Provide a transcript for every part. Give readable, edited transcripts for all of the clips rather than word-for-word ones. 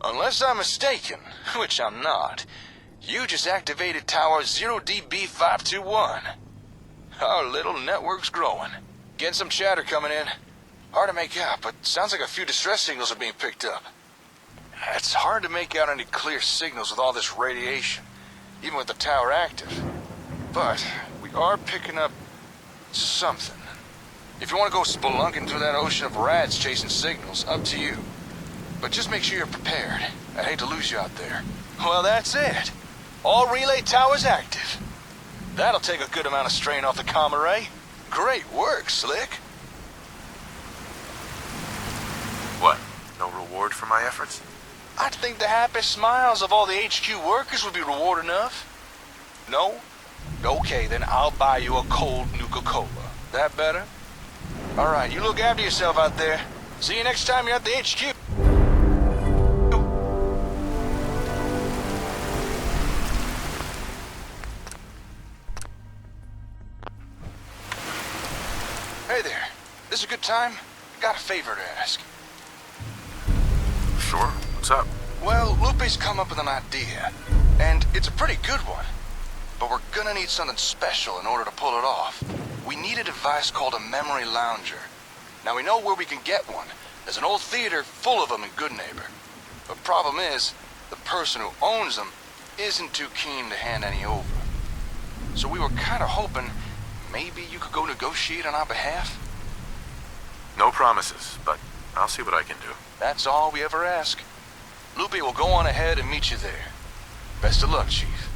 Unless I'm mistaken, which I'm not, you just activated Tower 0DB521. Our little network's growing. Getting some chatter coming in. Hard to make out, but sounds like a few distress signals are being picked up. It's hard to make out any clear signals with all this radiation, even with the tower active. But we are picking up something. If you want to go spelunking through that ocean of rats chasing signals, up to you. But just make sure you're prepared. I'd hate to lose you out there. Well, that's it. All relay towers active. That'll take a good amount of strain off the comm array. Great work, Slick. What? No reward for my efforts? I'd think the happy smiles of all the HQ workers would be reward enough. No? Okay, then I'll buy you a cold Nuka-Cola. That better? All right, you look after yourself out there. See you next time you're at the HQ. Hey there. This a good time? I got a favor to ask. Sure. What's up? Well, Lupe's come up with an idea, and it's a pretty good one. But we're gonna need something special in order to pull it off. We need a device called a memory lounger. Now we know where we can get one. There's an old theater full of them in Goodneighbor. The problem is, the person who owns them isn't too keen to hand any over. So we were kinda hoping maybe you could go negotiate on our behalf? No promises, but I'll see what I can do. That's all we ever ask. Lupe will go on ahead and meet you there. Best of luck, Chief.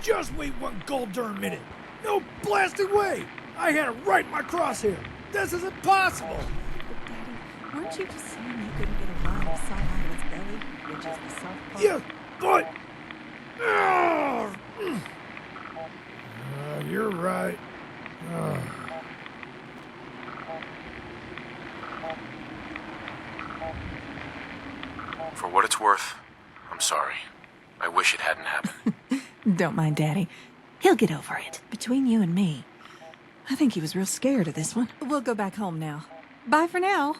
Just wait one gold darn minute. No blasted way. I had it right in my crosshair. This is impossible. But Daddy, weren't you just saying you couldn't get a line of sight out of its belly, which is the soft part? Yeah, but... you're right. For what it's worth, I'm sorry. I wish it hadn't happened. Don't mind Daddy. He'll get over it. Between you and me, I think he was real scared of this one. We'll go back home now. Bye for now.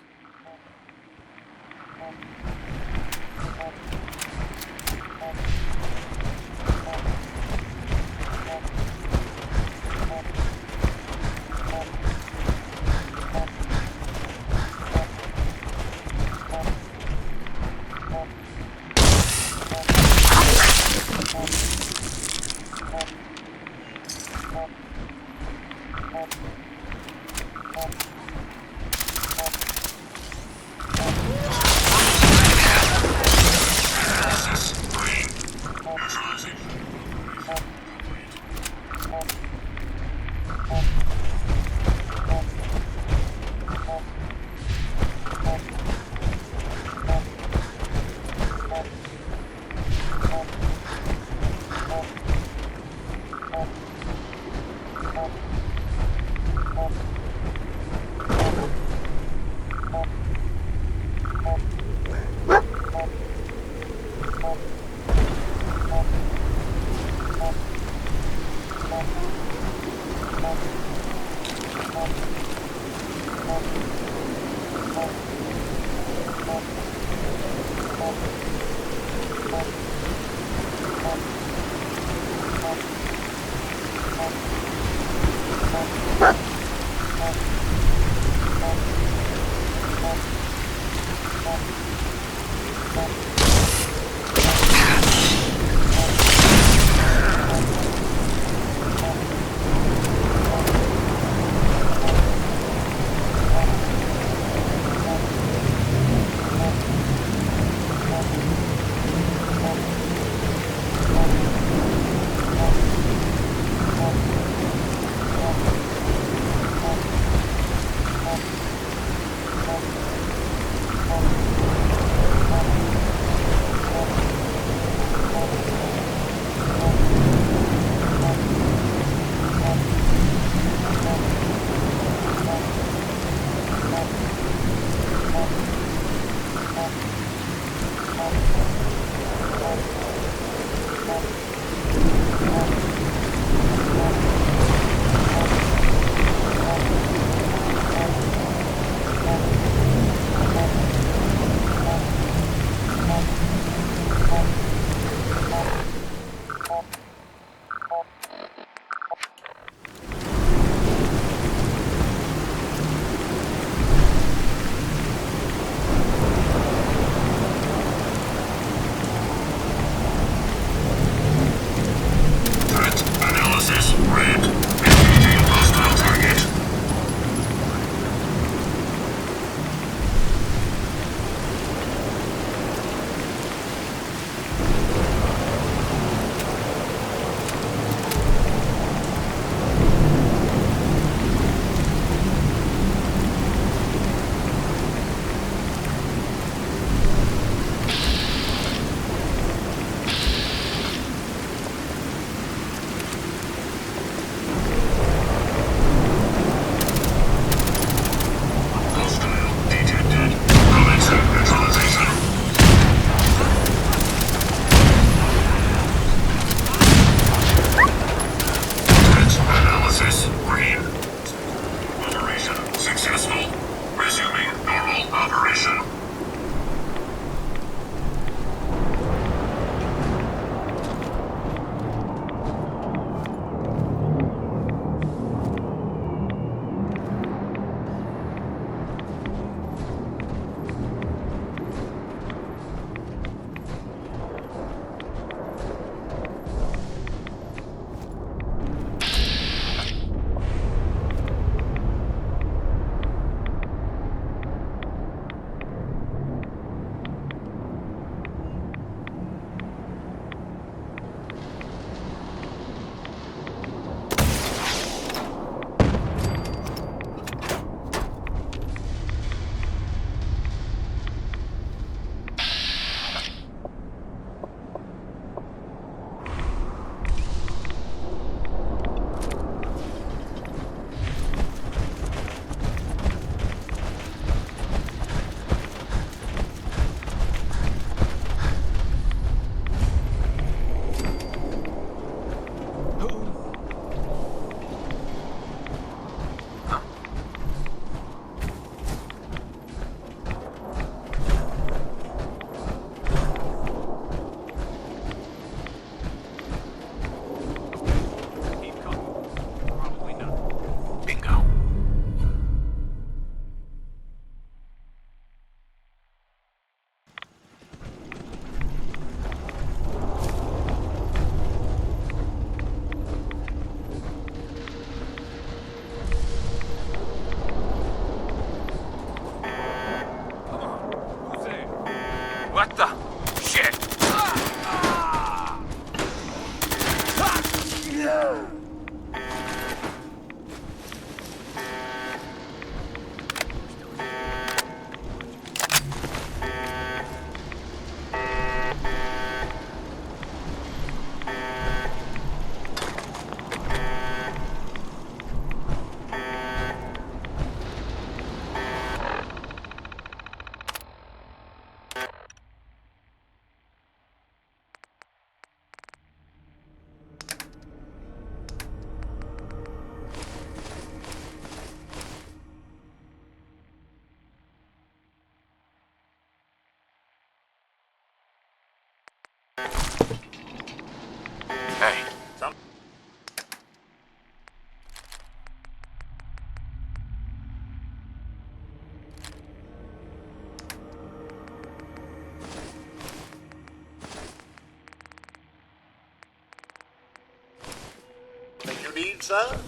son?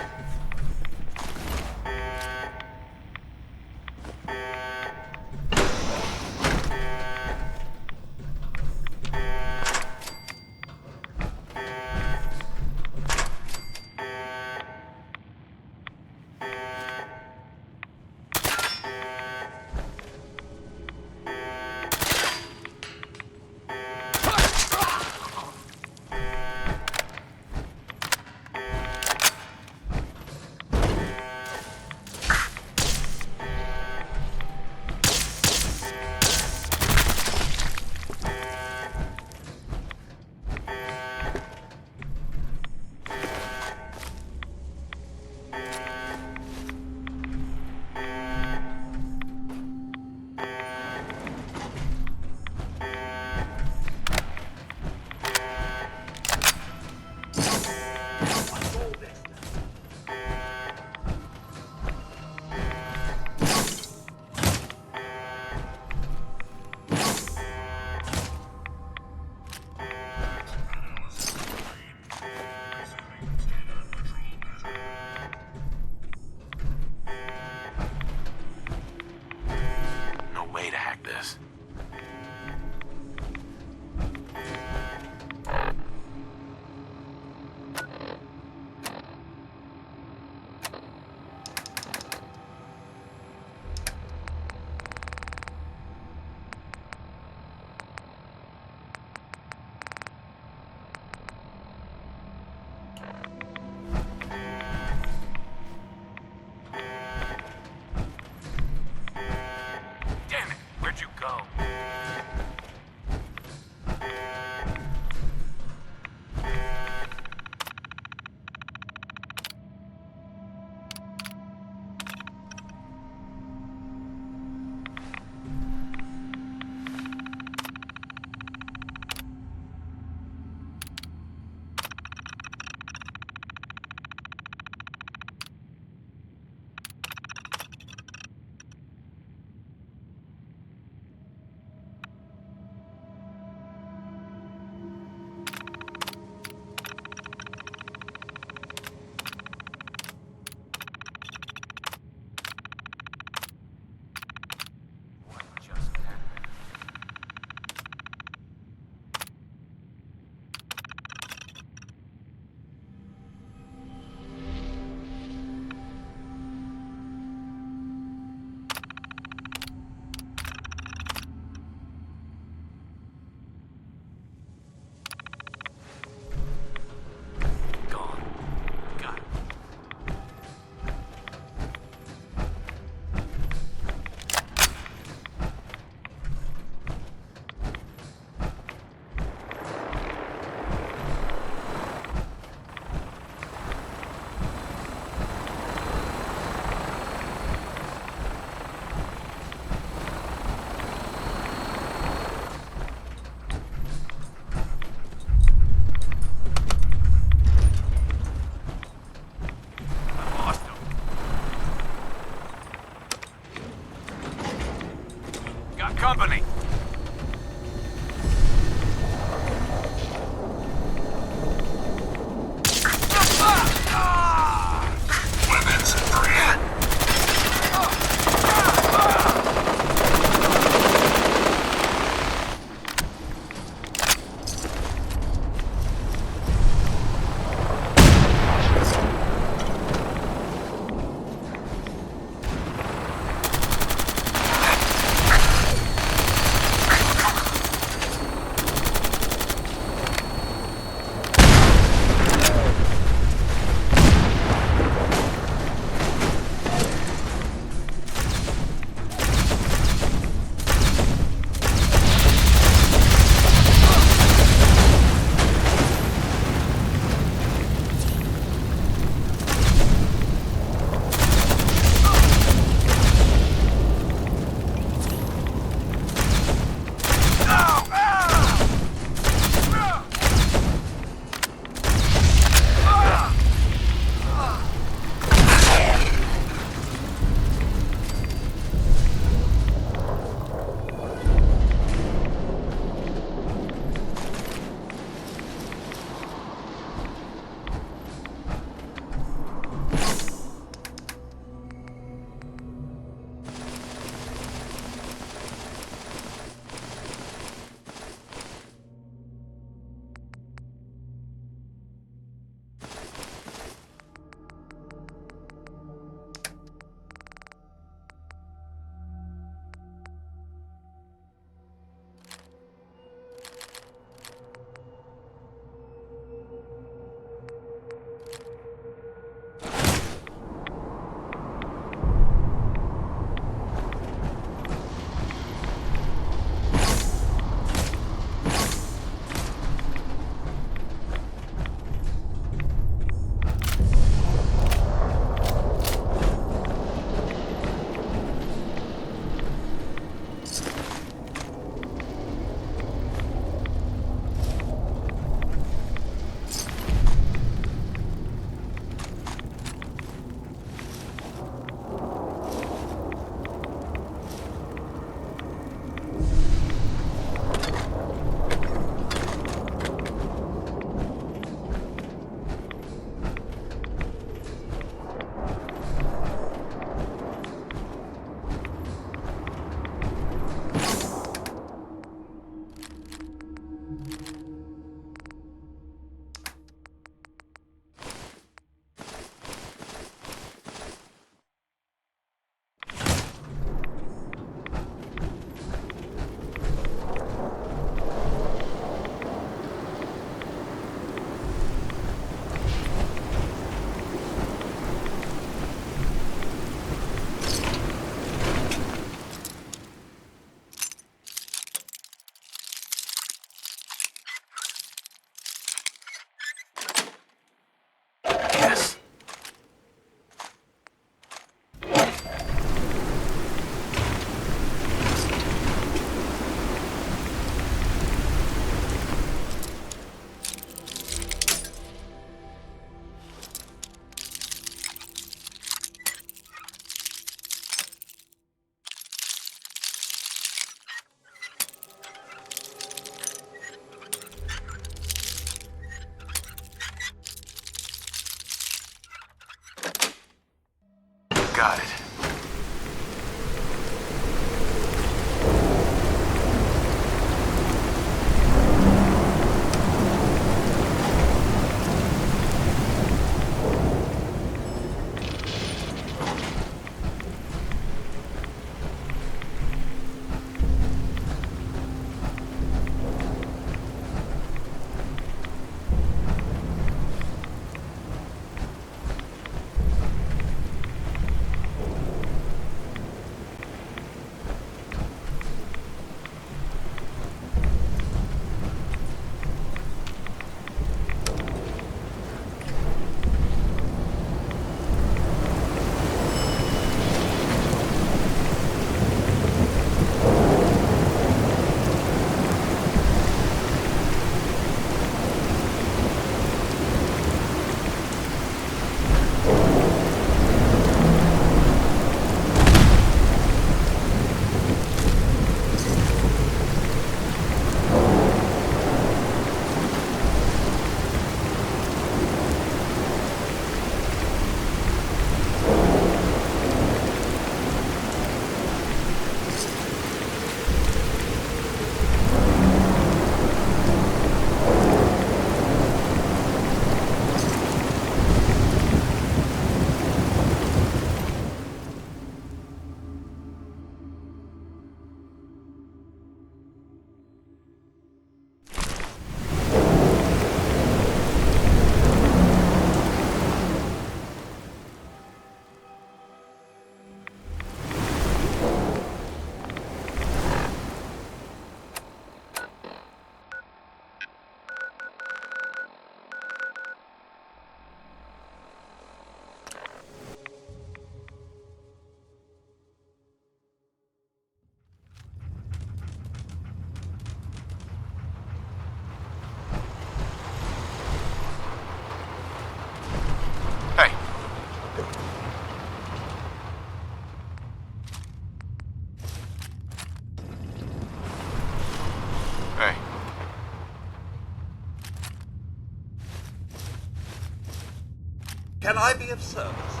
Can I be of service?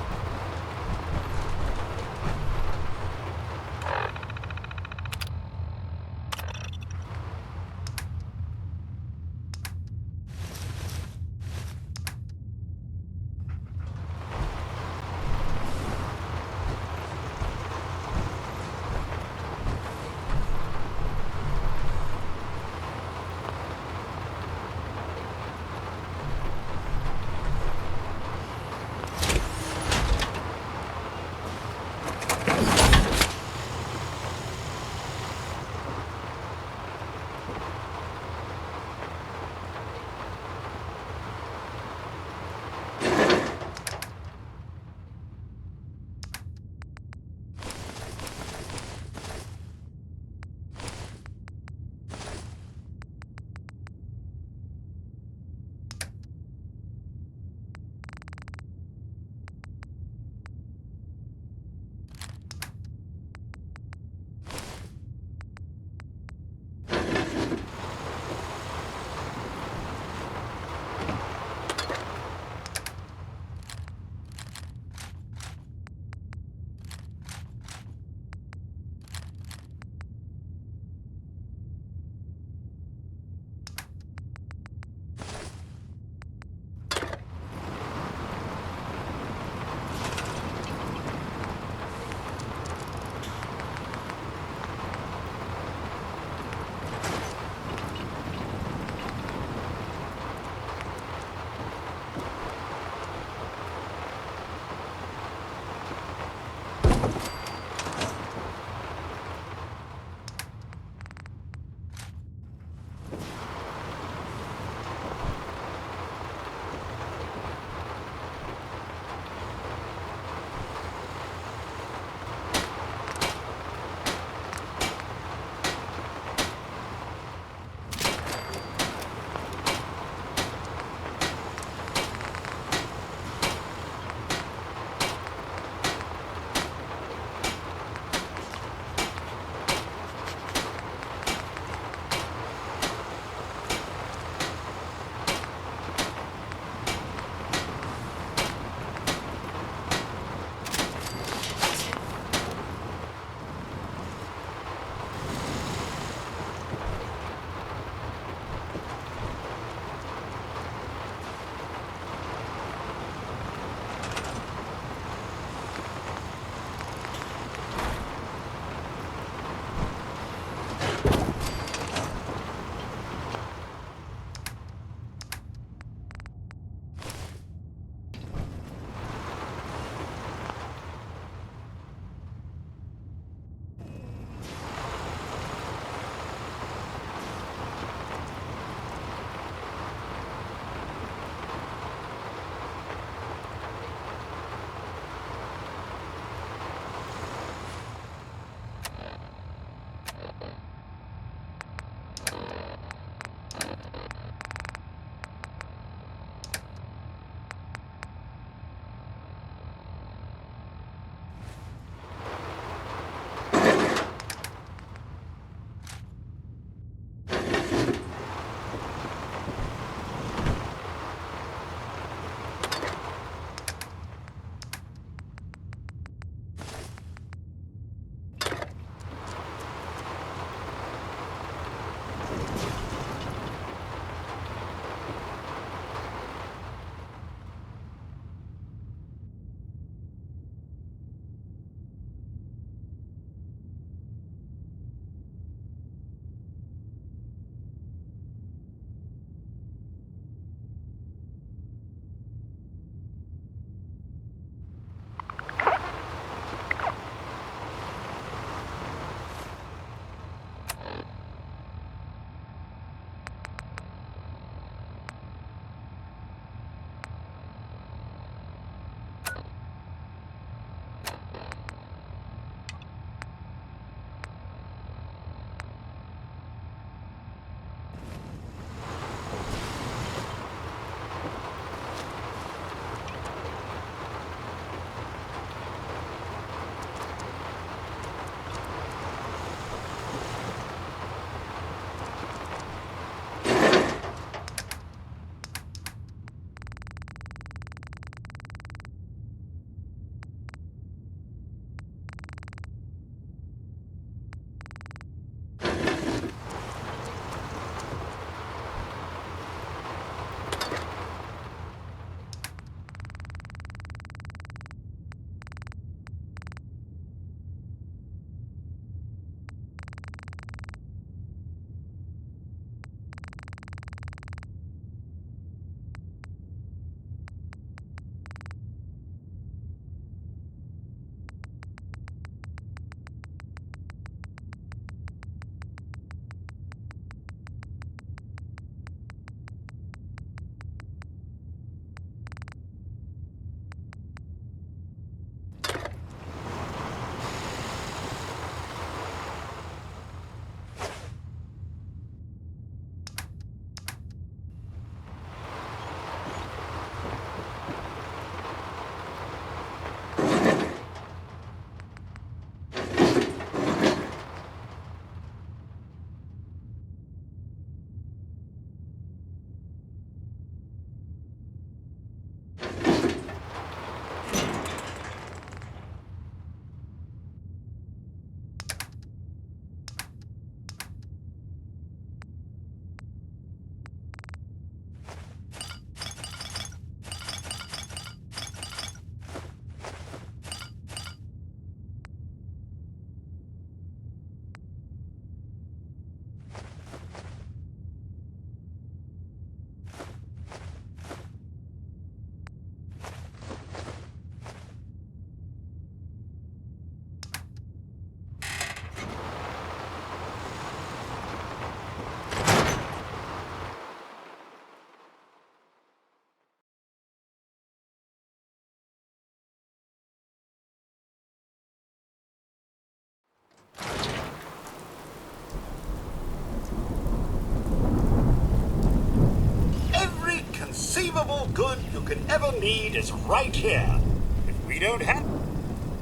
all good you could ever need is right here. If we don't have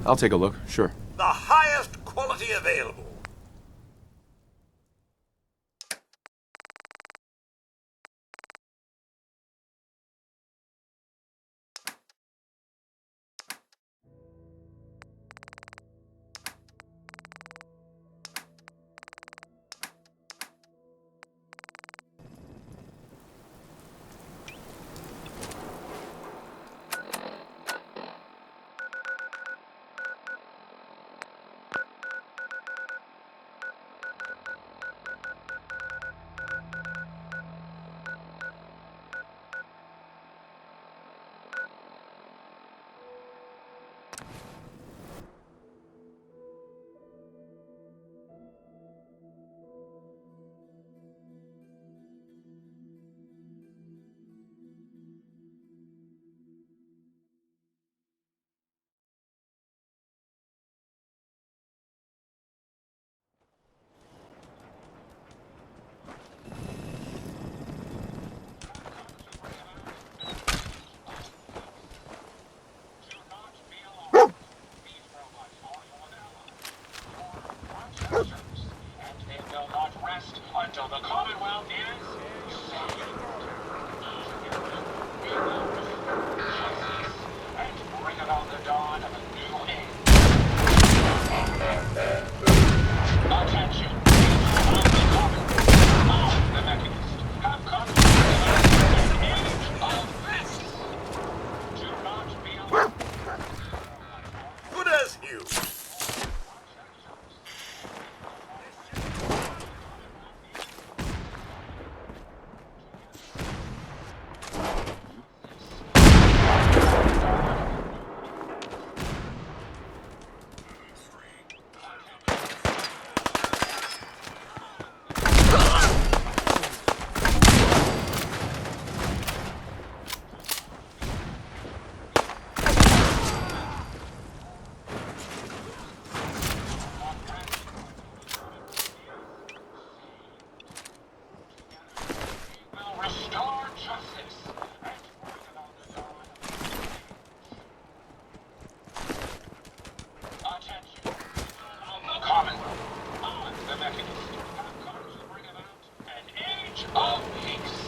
I'll take a look, sure. the highest quality available. Until the Commonwealth is saved. And bring about the dawn of a new age. Attention. Of the Commonwealth. I, the Mechanist, have come to an age of this. Do not be alarmed. Good as you. Restore justice and bring about the dawn of attention of the Commonwealth. I, the Mechanist, have come to bring about an age of peace.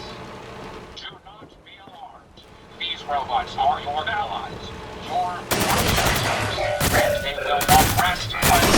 Do not be alarmed. These robots are your allies, your protectors, and they will not rest until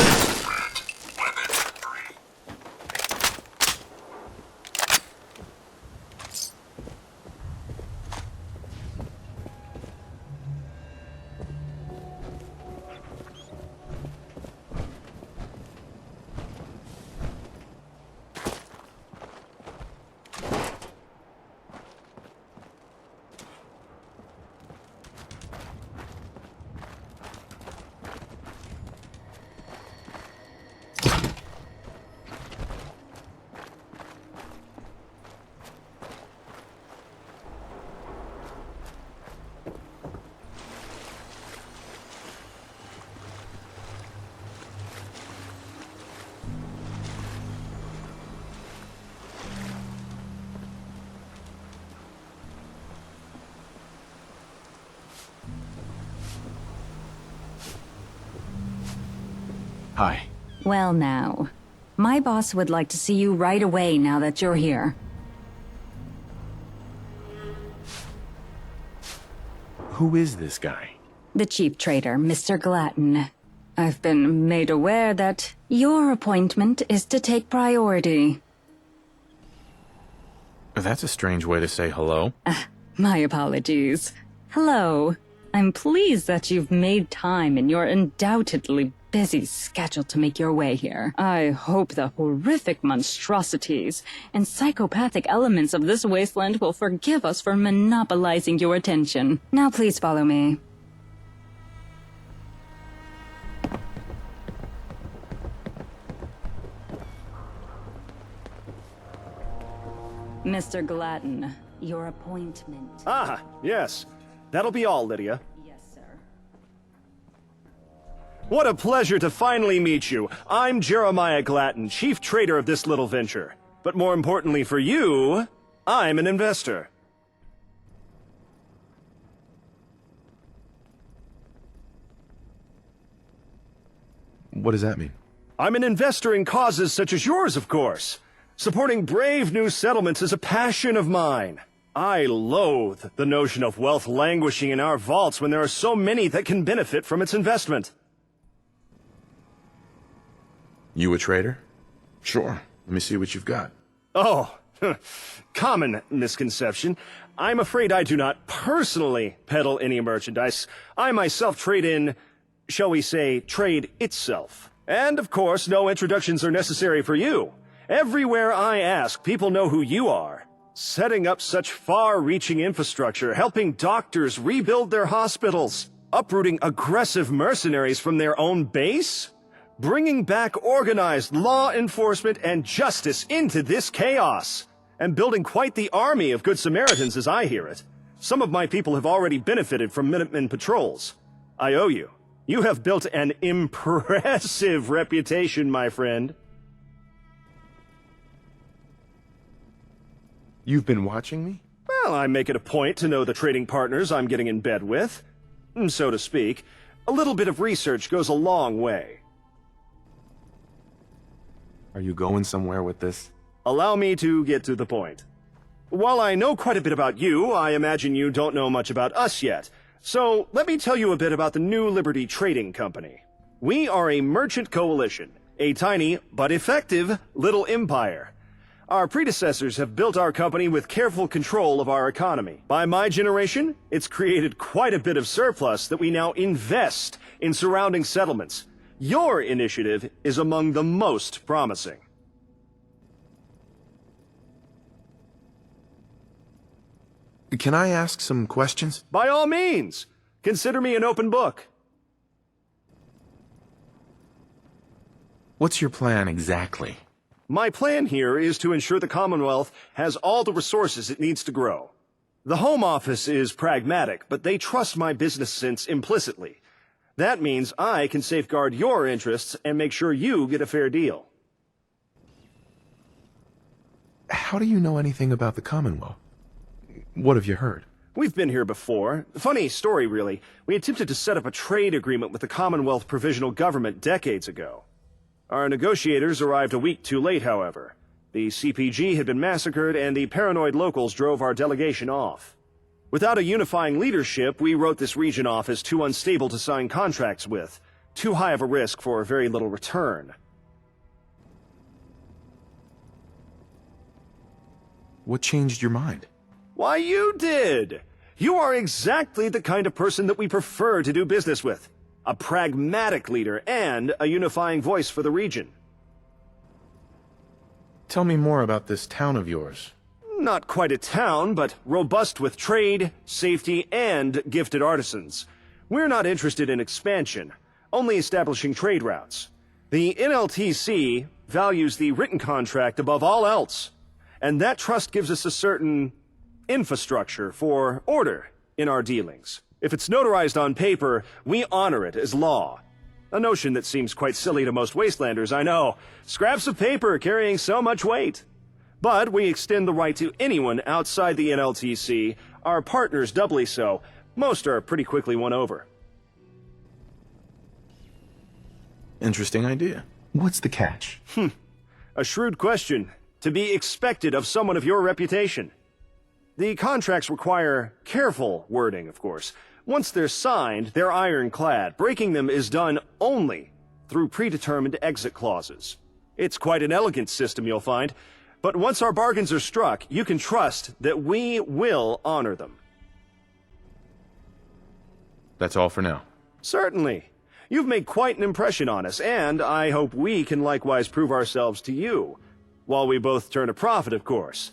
Hi. Well now, my boss would like to see you right away now that you're here. Who is this guy? The chief trader, Mr. Glatton. I've been made aware that your appointment is to take priority. That's a strange way to say hello. My apologies. Hello. I'm pleased that you've made time in your undoubtedly busy schedule to make your way here. I hope the horrific monstrosities and psychopathic elements of this wasteland will forgive us for monopolizing your attention. Now please follow me. Mr. Glatton, your appointment. Ah, yes. That'll be all, Lydia. Yes, sir. What a pleasure to finally meet you. I'm Jeremiah Glatton, chief trader of this little venture. But more importantly for you, I'm an investor. What does that mean? I'm an investor in causes such as yours, of course. Supporting brave new settlements is a passion of mine. I loathe the notion of wealth languishing in our vaults when there are so many that can benefit from its investment. You a trader? Sure. Let me see what you've got. Oh, common misconception. I'm afraid I do not personally peddle any merchandise. I myself trade in, shall we say, trade itself. And of course, no introductions are necessary for you. Everywhere I ask, people know who you are. Setting up such far-reaching infrastructure, helping doctors rebuild their hospitals, uprooting aggressive mercenaries from their own base, bringing back organized law enforcement and justice into this chaos, and building quite the army of Good Samaritans as I hear it. Some of my people have already benefited from Minutemen patrols. I owe you. You have built an impressive reputation, my friend. You've been watching me? Well, I make it a point to know the trading partners I'm getting in bed with. So to speak, a little bit of research goes a long way. Are you going somewhere with this? Allow me to get to the point. While I know quite a bit about you, I imagine you don't know much about us yet. So let me tell you a bit about the New Liberty Trading Company. We are a merchant coalition, a tiny but effective little empire. Our predecessors have built our company with careful control of our economy. By my generation, it's created quite a bit of surplus that we now invest in surrounding settlements. Your initiative is among the most promising. Can I ask some questions? By all means, consider me an open book. What's your plan exactly? My plan here is to ensure the Commonwealth has all the resources it needs to grow. The Home Office is pragmatic, but they trust my business sense implicitly. That means I can safeguard your interests and make sure you get a fair deal. How do you know anything about the Commonwealth? What have you heard? We've been here before. Funny story, really. We attempted to set up a trade agreement with the Commonwealth Provisional Government decades ago. Our negotiators arrived a week too late, however. The CPG had been massacred, and the paranoid locals drove our delegation off. Without a unifying leadership, we wrote this region off as too unstable to sign contracts with, too high of a risk for very little return. What changed your mind? Why, you did! You are exactly the kind of person that we prefer to do business with. A pragmatic leader and a unifying voice for the region. Tell me more about this town of yours. Not quite a town, but robust with trade, safety, and gifted artisans. We're not interested in expansion, only establishing trade routes. The NLTC values the written contract above all else, and that trust gives us a certain infrastructure for order in our dealings. If it's notarized on paper, we honor it as law. A notion that seems quite silly to most wastelanders, I know. Scraps of paper carrying so much weight. But we extend the right to anyone outside the NLTC, our partners doubly so. Most are pretty quickly won over. Interesting idea. What's the catch? A shrewd question, to be expected of someone of your reputation. The contracts require careful wording, of course. Once they're signed, they're ironclad. Breaking them is done only through predetermined exit clauses. It's quite an elegant system, you'll find. But once our bargains are struck, you can trust that we will honor them. That's all for now. Certainly. You've made quite an impression on us, and I hope we can likewise prove ourselves to you, while we both turn a profit, of course.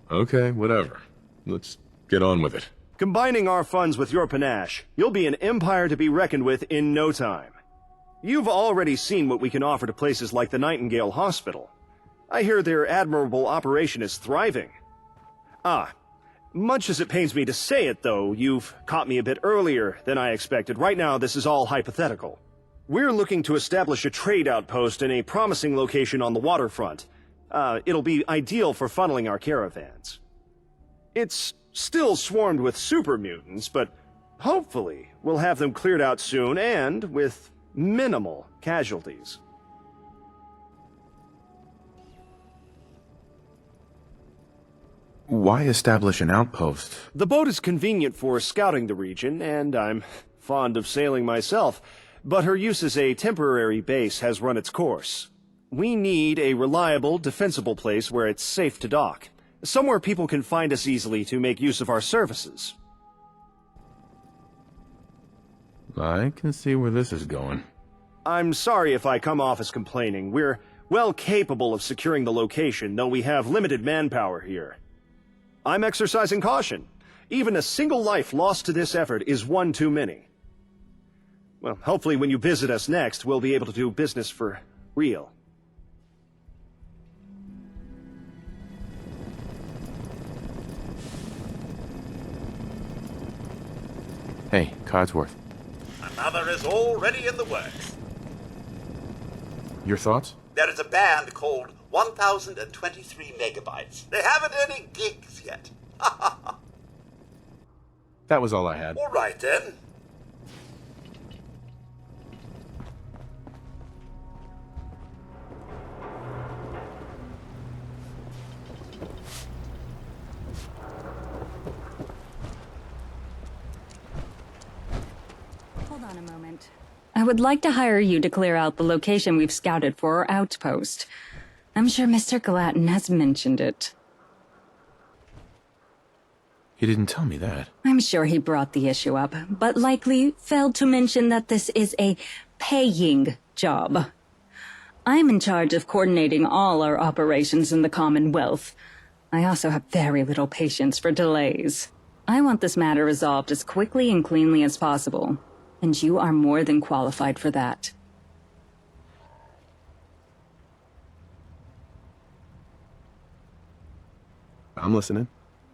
Okay, whatever. Let's get on with it. Combining our funds with your panache, you'll be an empire to be reckoned with in no time. You've already seen what we can offer to places like the Nightingale Hospital. I hear their admirable operation is thriving. Much as it pains me to say it, though, you've caught me a bit earlier than I expected. Right now, this is all hypothetical. We're looking to establish a trade outpost in a promising location on the waterfront. It'll be ideal for funneling our caravans. It's still swarmed with super mutants, but Hopefully, we'll have them cleared out soon and with minimal casualties. Why establish an outpost? The boat is convenient for scouting the region, and I'm fond of sailing myself, but her use as a temporary base has run its course. We need a reliable, defensible place where it's safe to dock. Somewhere people can find us easily to make use of our services. I can see where this is going. I'm sorry if I come off as complaining. We're well capable of securing the location, though we have limited manpower here. I'm exercising caution. Even a single life lost to this effort is one too many. Well, hopefully when you visit us next, we'll be able to do business for real. Hey, Codsworth. Another is already in the works. Your thoughts? There is a band called 1023 Megabytes. They haven't any gigs yet. That was all I had. All right, then. Hold on a moment. I would like to hire you to clear out the location we've scouted for our outpost. I'm sure Mr. Glatton has mentioned it. He didn't tell me that. I'm sure he brought the issue up, but likely failed to mention that this is a paying job. I'm in charge of coordinating all our operations in the Commonwealth. I also have very little patience for delays. I want this matter resolved as quickly and cleanly as possible, and you are more than qualified for that. I'm listening.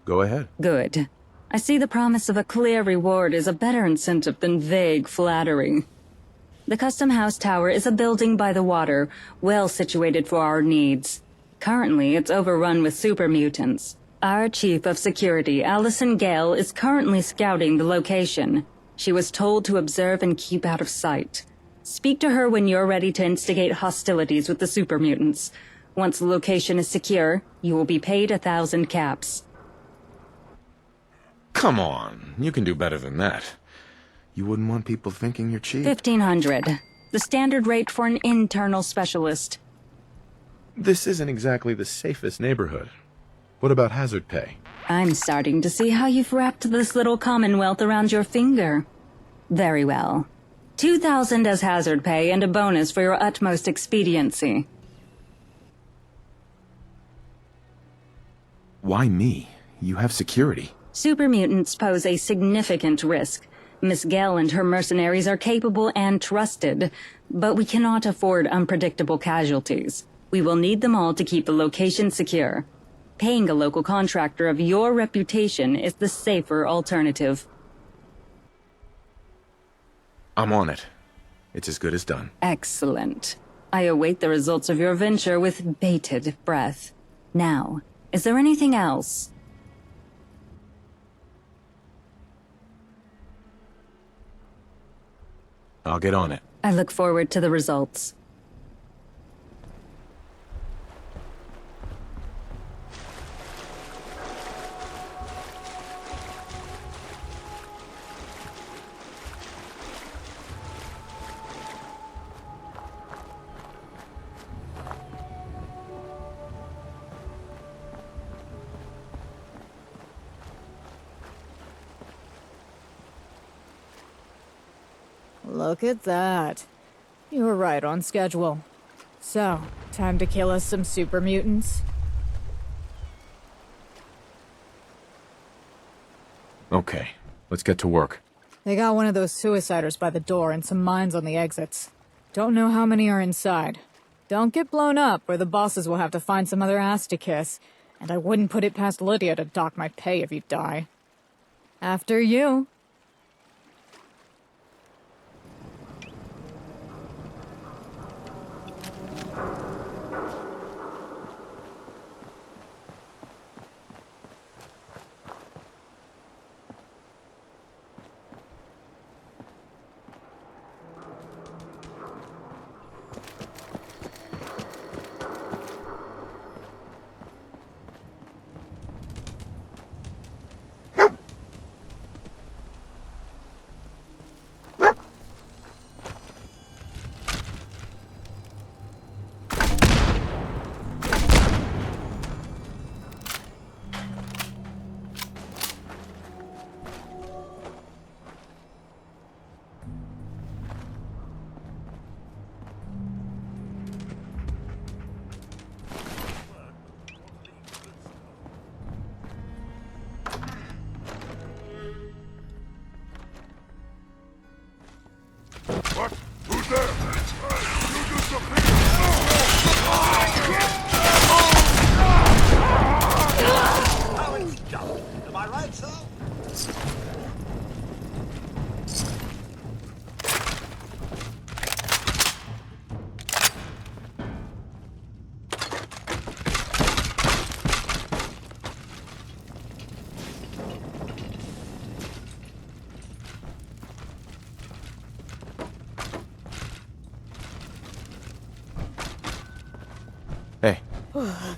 Go ahead. Good. I see the promise of a clear reward is a better incentive than vague flattery. The Custom House Tower is a building by the water, well situated for our needs. Currently, it's overrun with super mutants. Our Chief of Security, Allison Gale, is currently scouting the location. She was told to observe and keep out of sight. Speak to her when you're ready to instigate hostilities with the super mutants. Once the location is secure, you will be paid 1,000 caps. Come on. You can do better than that. You wouldn't want people thinking you're cheap. 1,500. The standard rate for an internal specialist. This isn't exactly the safest neighborhood. What about hazard pay? I'm starting to see how you've wrapped this little commonwealth around your finger. Very well. 2,000 as hazard pay and a bonus for your utmost expediency. Why me? You have security. Super mutants pose a significant risk. Miss Gale and her mercenaries are capable and trusted, but we cannot afford unpredictable casualties. We will need them all to keep the location secure. Paying a local contractor of your reputation is the safer alternative. I'm on it. It's as good as done. Excellent. I await the results of your venture with bated breath. Now, is there anything else? I'll get on it. I look forward to the results. Look at that. You were right on schedule. So, time to kill us some super mutants? Okay, let's get to work. They got one of those suiciders by the door and some mines on the exits. Don't know how many are inside. Don't get blown up, or the bosses will have to find some other ass to kiss. And I wouldn't put it past Lydia to dock my pay if you die. After you.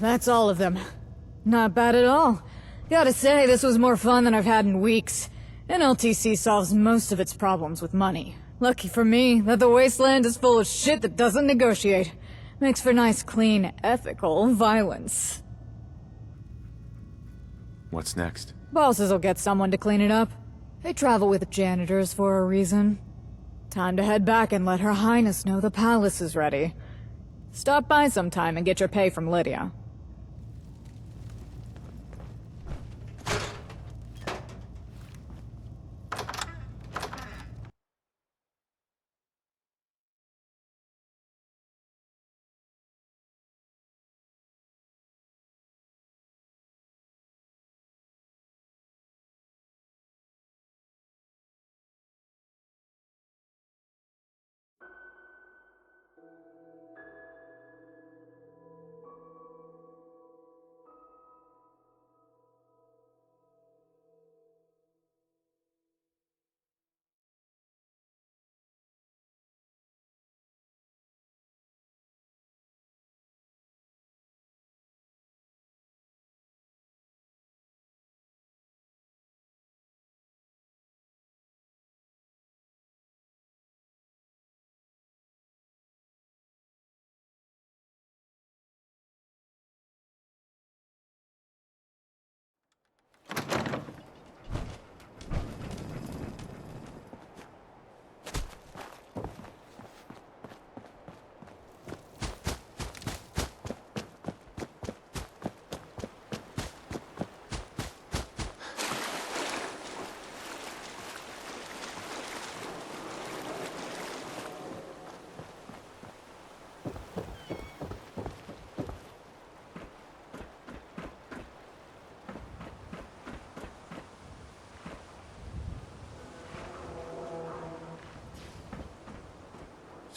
That's all of them. Not bad at all. Gotta say, this was more fun than I've had in weeks. NLTC solves most of its problems with money. Lucky for me that the wasteland is full of shit that doesn't negotiate. Makes for nice, clean, ethical violence. What's next? Bosses will get someone to clean it up. They travel with janitors for a reason. Time to head back and let Her Highness know the palace is ready. Stop by sometime and get your pay from Lydia.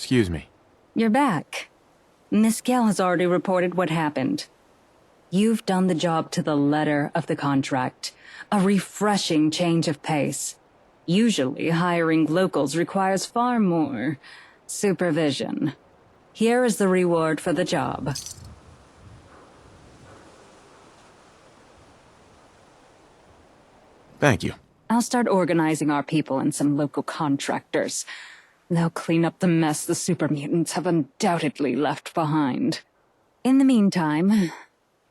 Excuse me. You're back. Miss Gale has already reported what happened. You've done the job to the letter of the contract. A refreshing change of pace. Usually, hiring locals requires far more supervision. Here is the reward for the job. Thank you. I'll start organizing our people and some local contractors. They'll clean up the mess the super mutants have undoubtedly left behind. In the meantime,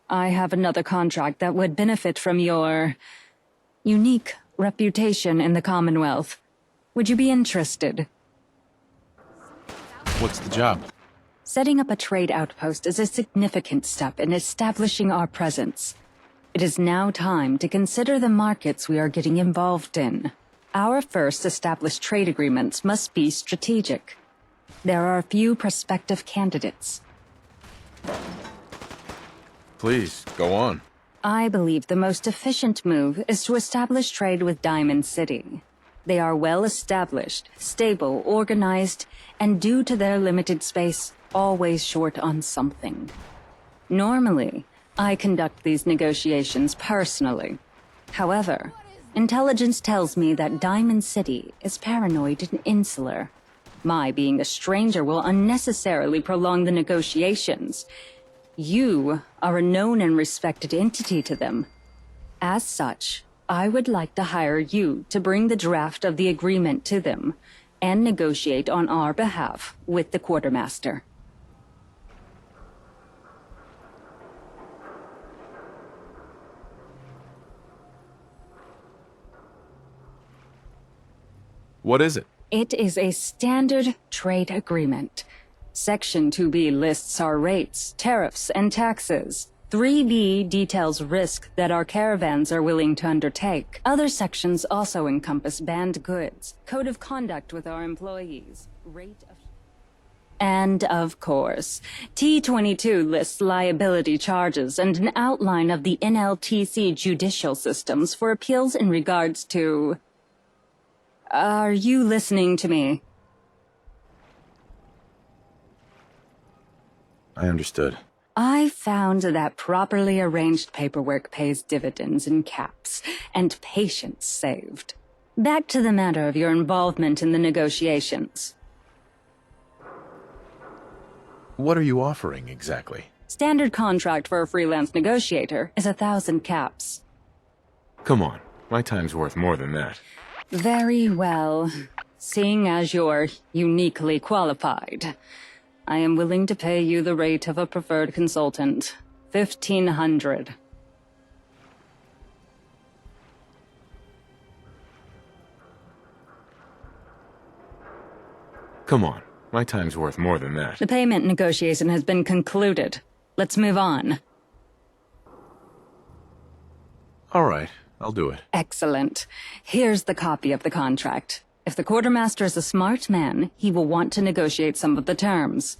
I have another contract that would benefit from your unique reputation in the Commonwealth. Would you be interested? What's the job? Setting up a trade outpost is a significant step in establishing our presence. It is now time to consider the markets we are getting involved in. Our first established trade agreements must be strategic. There are a few prospective candidates. Please, go on. I believe the most efficient move is to establish trade with Diamond City. They are well established, stable, organized, and due to their limited space, always short on something. Normally, I conduct these negotiations personally. However, intelligence tells me that Diamond City is paranoid and insular. My being a stranger will unnecessarily prolong the negotiations. You are a known and respected entity to them. As such, I would like to hire you to bring the draft of the agreement to them and negotiate on our behalf with the quartermaster. What is it? It is a standard trade agreement. Section 2B lists our rates, tariffs, and taxes. 3B details risk that our caravans are willing to undertake. Other sections also encompass banned goods, code of conduct with our employees, rate of... And, of course, T22 lists liability charges and an outline of the NLTC judicial systems for appeals in regards to... Are you listening to me? I understood. I found that properly arranged paperwork pays dividends in caps, and patience saved. Back to the matter of your involvement in the negotiations. What are you offering, exactly? Standard contract for a freelance negotiator is 1,000 caps. Come on, my time's worth more than that. Very well. Seeing as you're uniquely qualified, I am willing to pay you the rate of a preferred consultant. 1,500. Come on, my time's worth more than that. The payment negotiation has been concluded. Let's move on. All right, I'll do it. Excellent. Here's the copy of the contract. If the quartermaster is a smart man, he will want to negotiate some of the terms.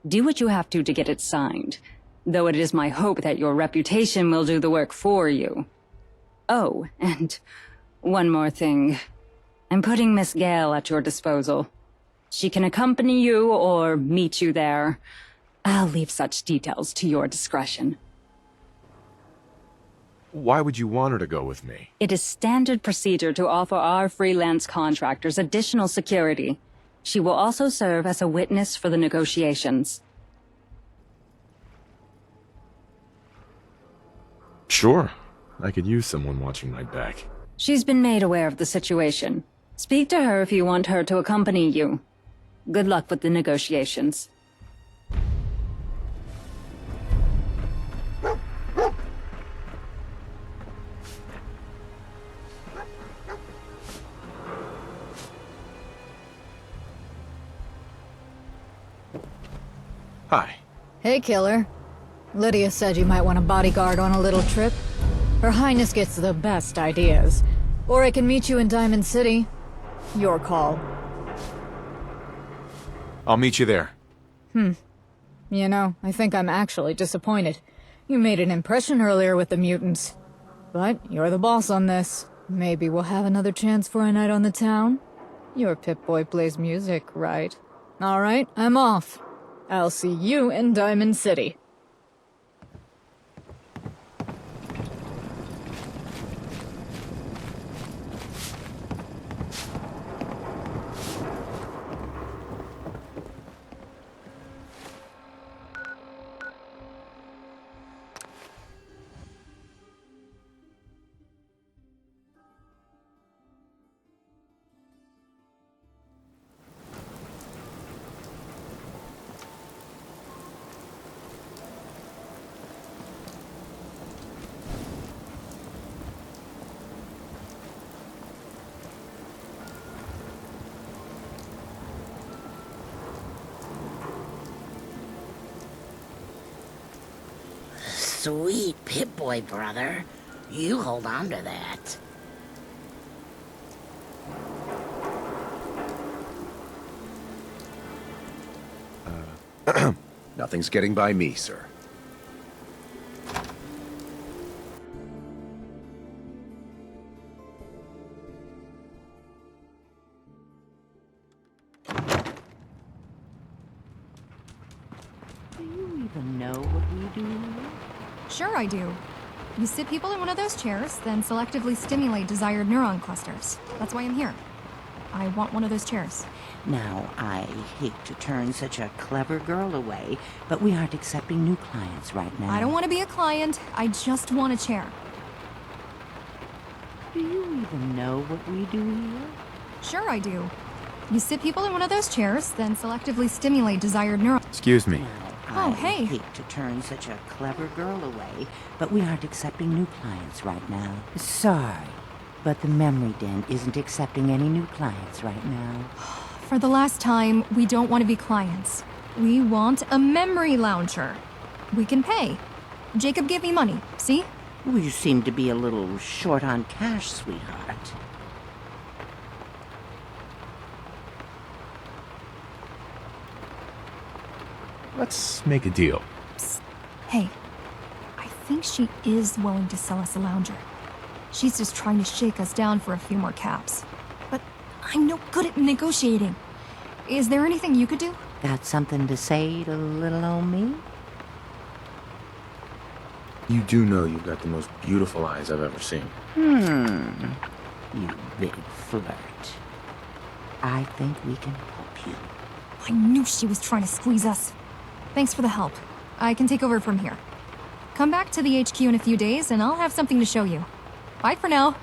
Do what you have to get it signed, though it is my hope that your reputation will do the work for you. Oh, and one more thing. I'm putting Miss Gale at your disposal. She can accompany you or meet you there. I'll leave such details to your discretion. Why would you want her to go with me? It is standard procedure to offer our freelance contractors additional security. She will also serve as a witness for the negotiations. Sure. I could use someone watching my back. She's been made aware of the situation. Speak to her if you want her to accompany you. Good luck with the negotiations. Hi. Hey, killer. Lydia said you might want a bodyguard on a little trip. Her Highness gets the best ideas. Or I can meet you in Diamond City. Your call. I'll meet you there. You know, I think I'm actually disappointed. You made an impression earlier with the mutants. But you're the boss on this. Maybe we'll have another chance for a night on the town? Your Pip-Boy plays music, right? Alright, I'm off. I'll see you in Diamond City. Sweet Pip-Boy, brother. You hold on to that. Nothing's getting by me, sir. Do you even know what we do? Sure I do. You sit people in one of those chairs, then selectively stimulate desired neuron clusters. That's why I'm here. I want one of those chairs. Now, I hate to turn such a clever girl away, but we aren't accepting new clients right now. I don't want to be a client. I just want a chair. Do you even know what we do here? Sure I do. You sit people in one of those chairs, then selectively stimulate desired neurons. Excuse me. Now, Oh, I hey. hate to turn such a clever girl away, but we aren't accepting new clients right now. Sorry, but the memory den isn't accepting any new clients right now. For the last time, we don't want to be clients. We want a memory launcher. We can pay. Jacob gave me money, see? Well, you seem to be a little short on cash, sweetheart. Let's make a deal. Psst. Hey, I think she is willing to sell us a lounger. She's just trying to shake us down for a few more caps. But I'm no good at negotiating. Is there anything you could do? Got something to say to little old me? You do know you've got the most beautiful eyes I've ever seen. You big flirt. I think we can help you. I knew she was trying to squeeze us. Thanks for the help. I can take over from here. Come back to the HQ in a few days and I'll have something to show you. Bye for now.